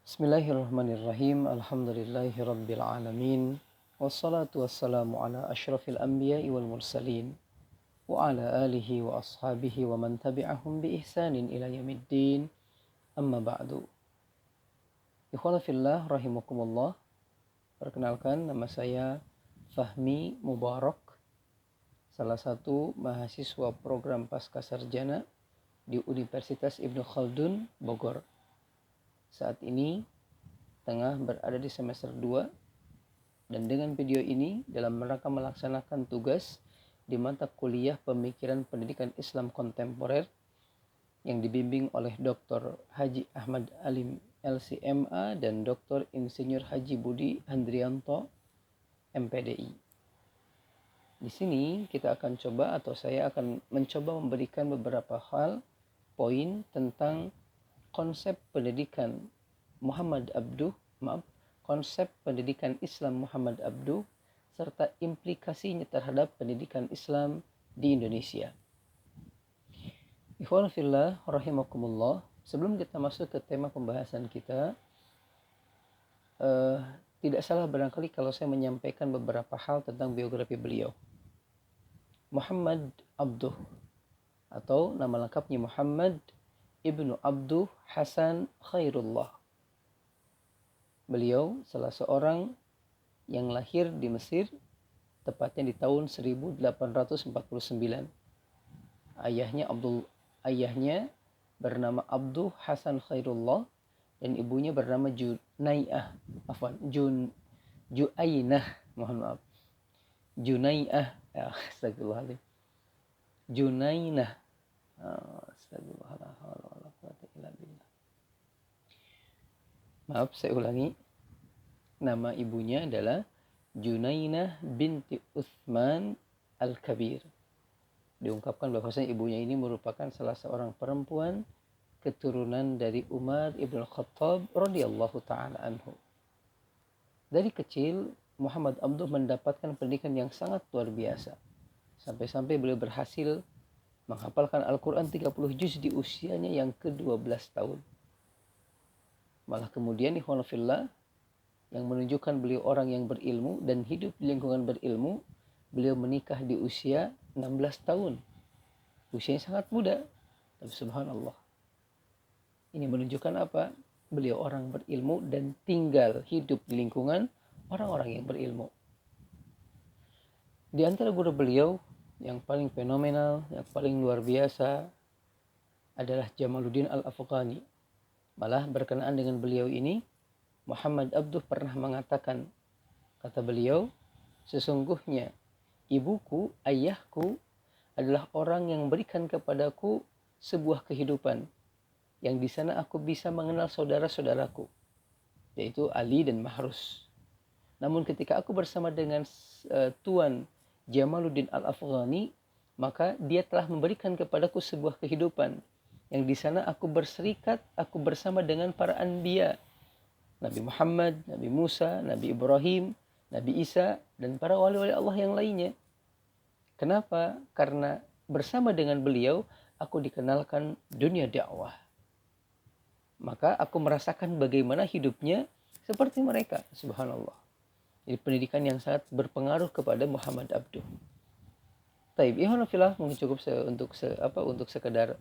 Bismillahirrahmanirrahim. Alhamdulillahi rabbil alamin. Wassalatu wassalamu ala asyrafil anbiya'i wal mursalin wa ala alihi wa ashabihi wa man tabi'ahum bi ihsanin ila yaumiddin. Amma ba'du. Ikhwana fillah rahimakumullah. Perkenalkan, nama saya Fahmi Mubarak, salah satu mahasiswa program Pascasarjana di Universitas Ibnu Khaldun, Bogor. Saat ini tengah berada di semester 2 dan dengan video ini dalam rangka melaksanakan tugas di mata kuliah Pemikiran Pendidikan Islam Kontemporer yang dibimbing oleh Dr. Haji Ahmad Alim LCMA dan Dr. Insinyur Haji Budi Handrianto MPDI. Di sini kita akan coba atau saya akan mencoba memberikan beberapa hal poin tentang konsep pendidikan konsep pendidikan Islam Muhammad Abduh serta implikasinya terhadap pendidikan Islam di Indonesia. Ikhwan fillah rahimakumullah, sebelum kita masuk ke tema pembahasan kita, tidak salah barangkali kalau saya menyampaikan beberapa hal tentang biografi beliau. Muhammad Abduh atau nama lengkapnya Muhammad Ibnu Abduh Hasan Khairullah. Beliau salah seorang yang lahir di Mesir, tepatnya di tahun 1849. Ayahnya bernama Abduh Hasan Khairullah dan ibunya bernama Junainah. Astagfirullahaladzim. Junainah. Maaf, saya ulangi. Nama ibunya adalah Junainah binti Uthman Al-Kabir. Diungkapkan bahwasanya ibunya ini merupakan salah seorang perempuan keturunan dari Umar ibn Khattab radhiyallahu ta'ala anhu. Dari kecil, Muhammad Abduh mendapatkan pendidikan yang sangat luar biasa. Sampai-sampai beliau berhasil menghafalkan Al-Quran 30 juz di usianya yang ke-12 tahun. Malah kemudian ikhwan fillah, yang menunjukkan beliau orang yang berilmu dan hidup di lingkungan berilmu, beliau menikah di usia 16 tahun. Usianya sangat muda, tapi subhanallah. Ini menunjukkan apa? Beliau orang berilmu dan tinggal hidup di lingkungan orang-orang yang berilmu. Di antara guru beliau yang paling fenomenal, yang paling luar biasa adalah Jamaluddin Al-Afghani. Malah berkenaan dengan beliau ini, Muhammad Abduh pernah mengatakan, kata beliau, sesungguhnya ibuku, ayahku adalah orang yang memberikan kepadaku sebuah kehidupan yang di sana aku bisa mengenal saudara-saudaraku, yaitu Ali dan Mahrus. Namun ketika aku bersama dengan Tuan Jamaluddin Al-Afghani, maka dia telah memberikan kepadaku sebuah kehidupan yang di sana aku berserikat, aku bersama dengan para anbiya, Nabi Muhammad, Nabi Musa, Nabi Ibrahim, Nabi Isa, dan para wali-wali Allah yang lainnya. Kenapa? Karena bersama dengan beliau, aku dikenalkan dunia dakwah. Maka aku merasakan bagaimana hidupnya seperti mereka, subhanallah. Jadi pendidikan yang sangat berpengaruh kepada Muhammad Abduh. Taib, ikhwan fillah, mungkin cukup untuk sekedar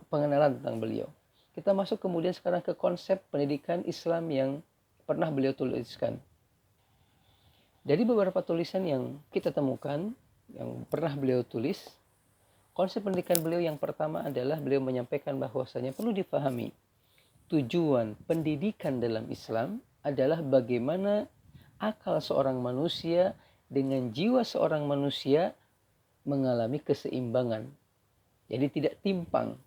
pengenalan tentang beliau. Kita masuk kemudian sekarang ke konsep pendidikan Islam yang pernah beliau tuliskan. Dari beberapa tulisan yang kita temukan, yang pernah beliau tulis, konsep pendidikan beliau yang pertama adalah beliau menyampaikan bahwasanya perlu difahami tujuan pendidikan dalam Islam adalah bagaimana akal seorang manusia dengan jiwa seorang manusia mengalami keseimbangan. Jadi tidak timpang.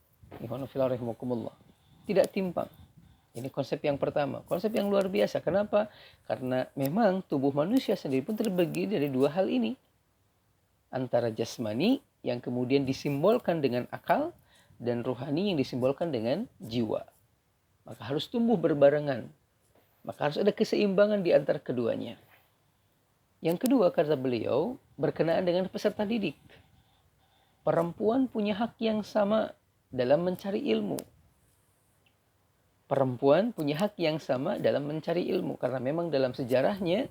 Tidak timpang. Ini konsep yang pertama. Konsep yang luar biasa. Kenapa? Karena memang tubuh manusia sendiri pun terbagi dari dua hal ini. Antara jasmani yang kemudian disimbolkan dengan akal dan ruhani yang disimbolkan dengan jiwa. Maka harus tumbuh berbarengan. Maka harus ada keseimbangan di antara keduanya. Yang kedua, kata beliau, berkenaan dengan peserta didik. Perempuan punya hak yang sama dalam mencari ilmu. perempuan punya hak yang sama dalam mencari ilmu. Karena memang dalam sejarahnya,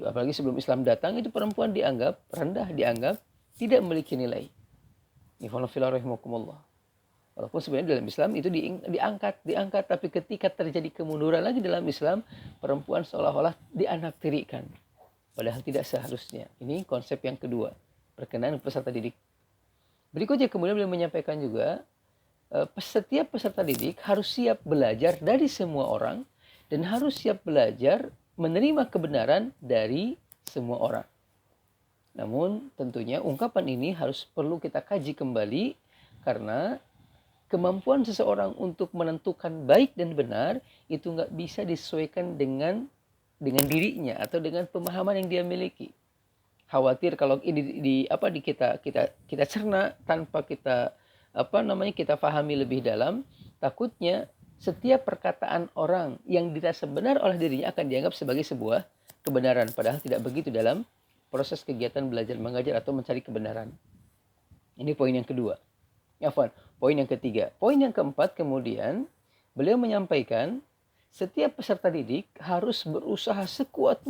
apalagi sebelum Islam datang, itu perempuan dianggap rendah, dianggap tidak memiliki nilai. Walaupun sebenarnya dalam Islam itu diangkat, tapi ketika terjadi kemunduran lagi dalam Islam, perempuan seolah-olah dianaktirikan. Padahal tidak seharusnya. Ini konsep yang kedua, berkenaan peserta didik. Berikutnya kemudian beliau menyampaikan juga, setiap peserta didik harus siap belajar dari semua orang dan harus siap belajar menerima kebenaran dari semua orang. Namun tentunya ungkapan ini harus perlu kita kaji kembali, karena kemampuan seseorang untuk menentukan baik dan benar itu nggak bisa disesuaikan dengan dirinya atau dengan pemahaman yang dia miliki. Khawatir kalau ini kita cerna tanpa kita kita pahami lebih dalam, takutnya setiap perkataan orang yang dirasa benar oleh dirinya akan dianggap sebagai sebuah kebenaran, padahal tidak begitu dalam proses kegiatan belajar mengajar atau mencari kebenaran. Ini poin yang kedua. Poin yang ketiga. Poin yang keempat kemudian beliau menyampaikan setiap peserta didik harus berusaha sekuat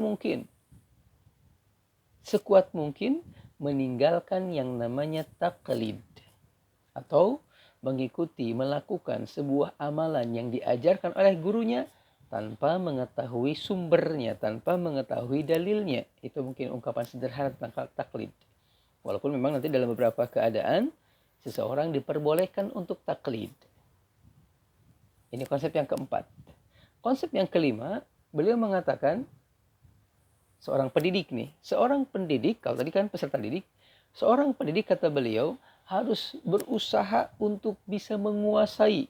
mungkin meninggalkan yang namanya taklid, atau melakukan sebuah amalan yang diajarkan oleh gurunya tanpa mengetahui sumbernya, tanpa mengetahui dalilnya. Itu mungkin ungkapan sederhana tentang taklid. Walaupun memang nanti dalam beberapa keadaan seseorang diperbolehkan untuk taklid. Ini konsep yang keempat. Konsep yang kelima, beliau mengatakan seorang pendidik, kalau tadi kan peserta didik, seorang pendidik kata beliau harus berusaha untuk bisa menguasai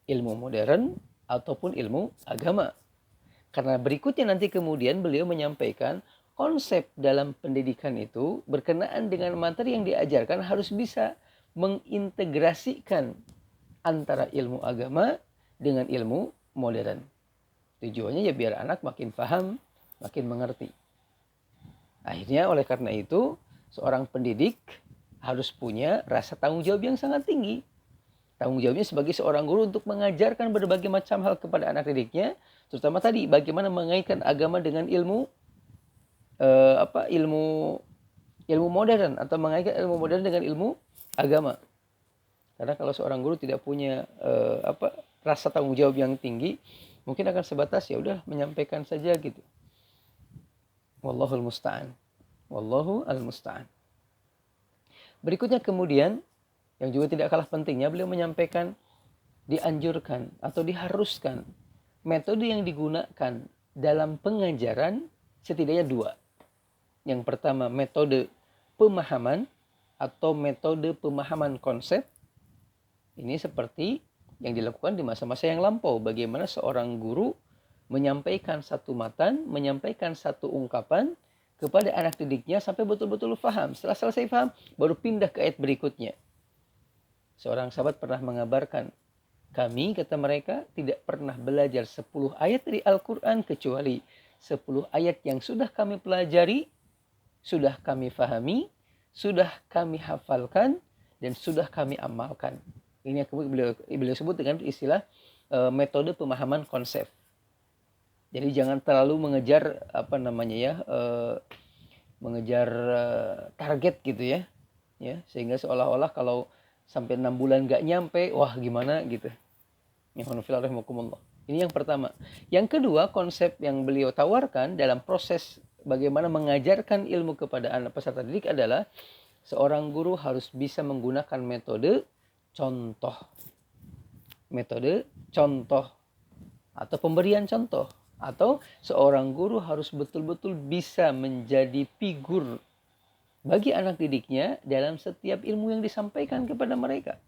ilmu modern ataupun ilmu agama. Karena berikutnya nanti kemudian beliau menyampaikan konsep dalam pendidikan itu berkenaan dengan materi yang diajarkan harus bisa mengintegrasikan antara ilmu agama dengan ilmu modern. Tujuannya ya biar anak makin paham, makin mengerti. Akhirnya oleh karena itu, seorang pendidik harus punya rasa tanggung jawab yang sangat tinggi. Tanggung jawabnya sebagai seorang guru untuk mengajarkan berbagai macam hal kepada anak didiknya, terutama tadi bagaimana mengaitkan agama dengan ilmu modern, atau mengaitkan ilmu modern dengan ilmu agama. Karena kalau seorang guru tidak punya rasa tanggung jawab yang tinggi, mungkin akan sebatas ya udah menyampaikan saja gitu. Wallahul musta'an. Berikutnya kemudian yang juga tidak kalah pentingnya, beliau menyampaikan dianjurkan atau diharuskan metode yang digunakan dalam pengajaran setidaknya dua. Yang pertama metode pemahaman atau metode pemahaman konsep. Ini seperti yang dilakukan di masa-masa yang lampau. Bagaimana seorang guru menyampaikan satu matan, menyampaikan satu ungkapan kepada anak didiknya sampai betul-betul paham. Setelah selesai paham, baru pindah ke ayat berikutnya. Seorang sahabat pernah mengabarkan, kami, kata mereka, tidak pernah belajar 10 ayat dari Al-Quran kecuali 10 ayat yang sudah kami pelajari, sudah kami fahami, sudah kami hafalkan, dan sudah kami amalkan. Ini yang beliau sebut dengan istilah metode pemahaman konsep. Jadi jangan terlalu mengejar target gitu ya, sehingga seolah-olah kalau sampai 6 bulan nggak nyampe, wah gimana gitu. Ini yang pertama. Yang kedua, konsep yang beliau tawarkan dalam proses bagaimana mengajarkan ilmu kepada anak peserta didik adalah seorang guru harus bisa menggunakan metode contoh atau pemberian contoh, atau seorang guru harus betul-betul bisa menjadi figur bagi anak didiknya dalam setiap ilmu yang disampaikan kepada mereka,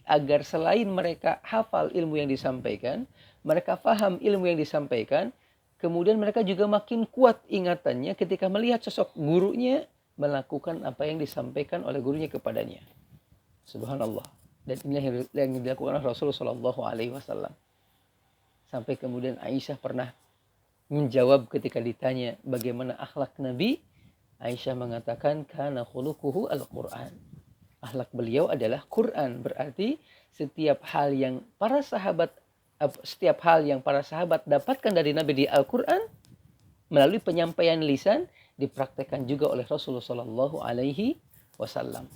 agar selain mereka hafal ilmu yang disampaikan, mereka paham ilmu yang disampaikan, kemudian mereka juga makin kuat ingatannya ketika melihat sosok gurunya melakukan apa yang disampaikan oleh gurunya kepadanya. Subhanallah. Dan inilah yang dilakukan oleh Rasulullah SAW. Sampai kemudian Aisyah pernah menjawab ketika ditanya bagaimana akhlak Nabi. Aisyah mengatakan, kana khuluquhu al-Quran. Akhlak beliau adalah Quran. Berarti setiap hal yang para sahabat setiap hal yang para sahabat dapatkan dari Nabi di Al-Quran melalui penyampaian lisan dipraktekkan juga oleh Rasulullah Shallallahu Alaihi Wasallam.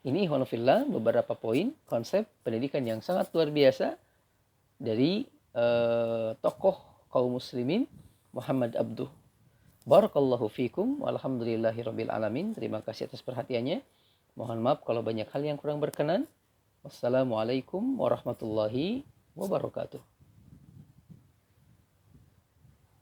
Ini ikhwanufillah beberapa poin konsep pendidikan yang sangat luar biasa dari tokoh kaum muslimin Muhammad Abduh. Barakallahu fikum walhamdulillahirabbil alamin. Terima kasih atas perhatiannya. Mohon maaf kalau banyak hal yang kurang berkenan. Wassalamualaikum warahmatullahi wabarakatuh.